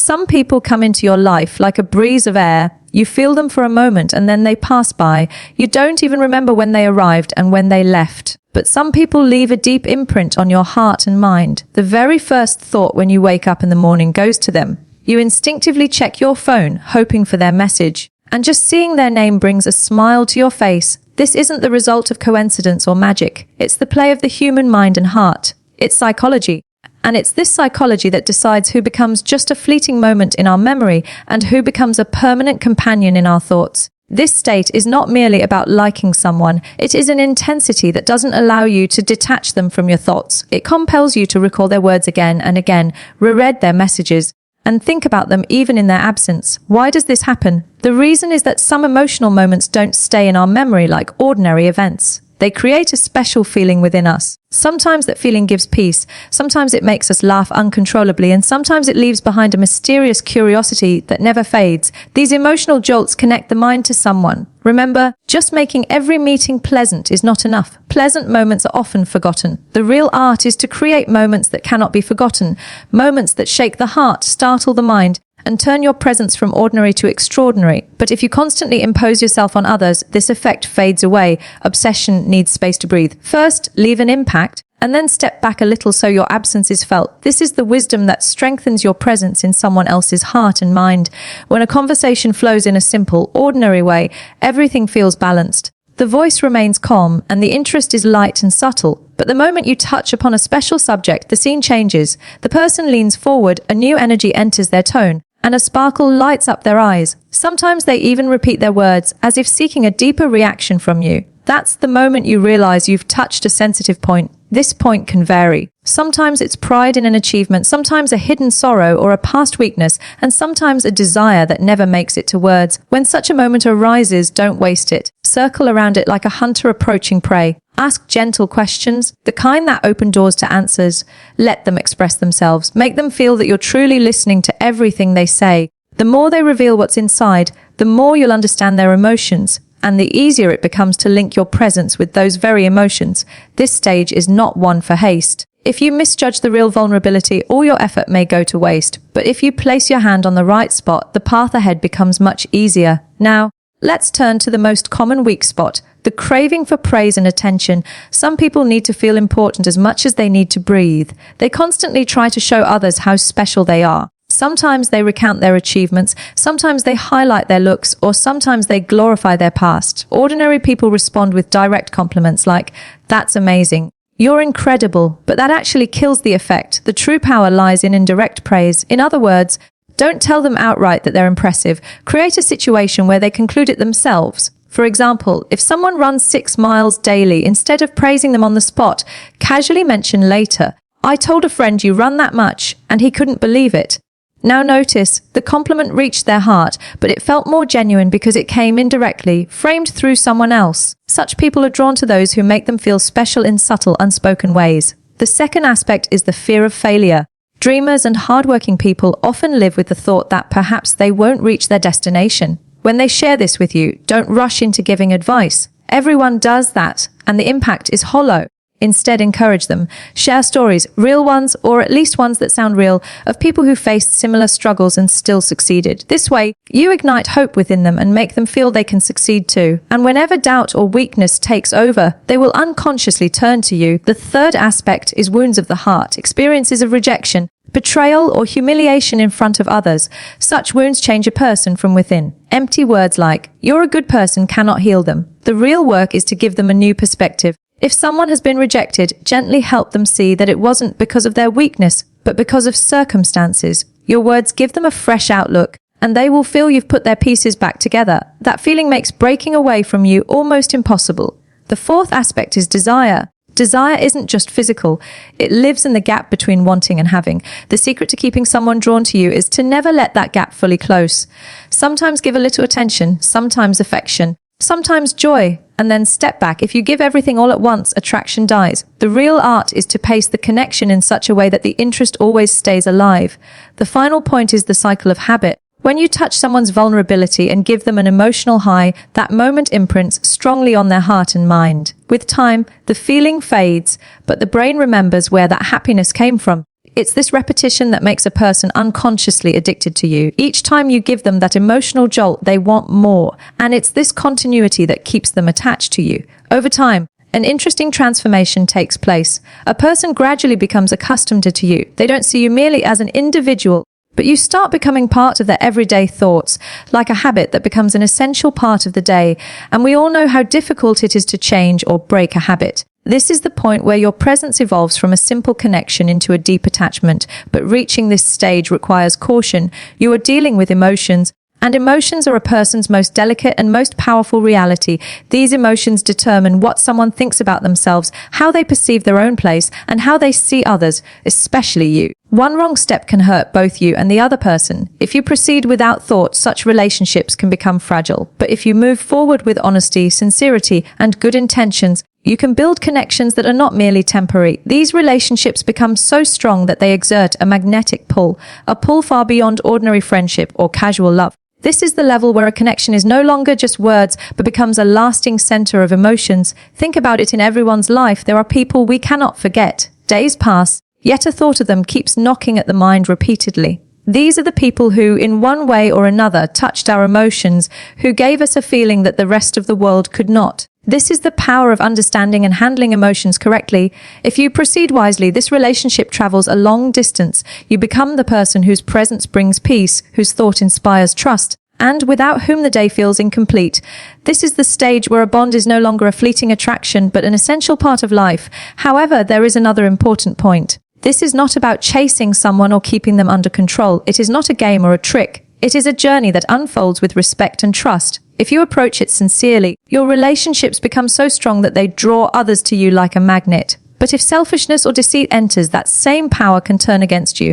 Some people come into your life like a breeze of air. You feel them for a moment and then they pass by. You don't even remember when they arrived and when they left. But some people leave a deep imprint on your heart and mind. The very first thought when you wake up in the morning goes to them. You instinctively check your phone, hoping for their message. And just seeing their name brings a smile to your face. This isn't the result of coincidence or magic. It's the play of the human mind and heart. It's psychology. And it's this psychology that decides who becomes just a fleeting moment in our memory and who becomes a permanent companion in our thoughts. This state is not merely about liking someone. It is an intensity that doesn't allow you to detach them from your thoughts. It compels you to recall their words again and again, reread their messages, and think about them even in their absence. Why does this happen? The reason is that some emotional moments don't stay in our memory like ordinary events. They create a special feeling within us. Sometimes that feeling gives peace, sometimes it makes us laugh uncontrollably, and sometimes it leaves behind a mysterious curiosity that never fades. These emotional jolts connect the mind to someone. Remember, just making every meeting pleasant is not enough. Pleasant moments are often forgotten. The real art is to create moments that cannot be forgotten, moments that shake the heart, startle the mind, and turn your presence from ordinary to extraordinary. But if you constantly impose yourself on others, this effect fades away. Obsession needs space to breathe. First, leave an impact, and then step back a little so your absence is felt. This is the wisdom that strengthens your presence in someone else's heart and mind. When a conversation flows in a simple, ordinary way, everything feels balanced. The voice remains calm, and the interest is light and subtle. But the moment you touch upon a special subject, the scene changes. The person leans forward, a new energy enters their tone, and a sparkle lights up their eyes. Sometimes they even repeat their words, as if seeking a deeper reaction from you. That's the moment you realize you've touched a sensitive point. This point can vary. Sometimes it's pride in an achievement, sometimes a hidden sorrow or a past weakness, and sometimes a desire that never makes it to words. When such a moment arises, don't waste it. Circle around it like a hunter approaching prey. Ask gentle questions, the kind that open doors to answers. Let them express themselves. Make them feel that you're truly listening to everything they say. The more they reveal what's inside, the more you'll understand their emotions, and the easier it becomes to link your presence with those very emotions. This stage is not one for haste. If you misjudge the real vulnerability, all your effort may go to waste. But if you place your hand on the right spot, the path ahead becomes much easier. Now, let's turn to the most common weak spot, the craving for praise and attention. Some people need to feel important as much as they need to breathe. They constantly try to show others how special they are. Sometimes they recount their achievements, sometimes they highlight their looks, or sometimes they glorify their past. Ordinary people respond with direct compliments like, "That's amazing. You're incredible," but that actually kills the effect. The true power lies in indirect praise. In other words, don't tell them outright that they're impressive. Create a situation where they conclude it themselves. For example, if someone runs 6 miles daily, instead of praising them on the spot, casually mention later, "I told a friend you run that much, and he couldn't believe it." Now notice, the compliment reached their heart, but it felt more genuine because it came indirectly, framed through someone else. Such people are drawn to those who make them feel special in subtle, unspoken ways. The second aspect is the fear of failure. Dreamers and hardworking people often live with the thought that perhaps they won't reach their destination. When they share this with you, don't rush into giving advice. Everyone does that, and the impact is hollow. Instead, encourage them. Share stories, real ones, or at least ones that sound real, of people who faced similar struggles and still succeeded. This way, you ignite hope within them and make them feel they can succeed too. And whenever doubt or weakness takes over, they will unconsciously turn to you. The third aspect is wounds of the heart, experiences of rejection, betrayal, or humiliation in front of others. Such wounds change a person from within. Empty words like, "You're a good person," cannot heal them. The real work is to give them a new perspective. If someone has been rejected, gently help them see that it wasn't because of their weakness, but because of circumstances. Your words give them a fresh outlook, and they will feel you've put their pieces back together. That feeling makes breaking away from you almost impossible. The fourth aspect is desire. Desire isn't just physical. It lives in the gap between wanting and having. The secret to keeping someone drawn to you is to never let that gap fully close. Sometimes give a little attention, sometimes affection, sometimes joy, and then step back. If you give everything all at once, attraction dies. The real art is to pace the connection in such a way that the interest always stays alive. The final point is the cycle of habit. When you touch someone's vulnerability and give them an emotional high, that moment imprints strongly on their heart and mind. With time, the feeling fades, but the brain remembers where that happiness came from. It's this repetition that makes a person unconsciously addicted to you. Each time you give them that emotional jolt, they want more. And it's this continuity that keeps them attached to you. Over time, an interesting transformation takes place. A person gradually becomes accustomed to you. They don't see you merely as an individual, but you start becoming part of their everyday thoughts, like a habit that becomes an essential part of the day. And we all know how difficult it is to change or break a habit. This is the point where your presence evolves from a simple connection into a deep attachment. But reaching this stage requires caution. You are dealing with emotions, and emotions are a person's most delicate and most powerful reality. These emotions determine what someone thinks about themselves, how they perceive their own place, and how they see others, especially you. One wrong step can hurt both you and the other person. If you proceed without thought, such relationships can become fragile. But if you move forward with honesty, sincerity, and good intentions, you can build connections that are not merely temporary. These relationships become so strong that they exert a magnetic pull, a pull far beyond ordinary friendship or casual love. This is the level where a connection is no longer just words, but becomes a lasting center of emotions. Think about it in everyone's life. There are people we cannot forget. Days pass, yet a thought of them keeps knocking at the mind repeatedly. These are the people who, in one way or another, touched our emotions, who gave us a feeling that the rest of the world could not. This is the power of understanding and handling emotions correctly. If you proceed wisely, this relationship travels a long distance. You become the person whose presence brings peace, whose thought inspires trust, and without whom the day feels incomplete. This is the stage where a bond is no longer a fleeting attraction, but an essential part of life. However, there is another important point. This is not about chasing someone or keeping them under control. It is not a game or a trick. It is a journey that unfolds with respect and trust. If you approach it sincerely, your relationships become so strong that they draw others to you like a magnet. But if selfishness or deceit enters, that same power can turn against you.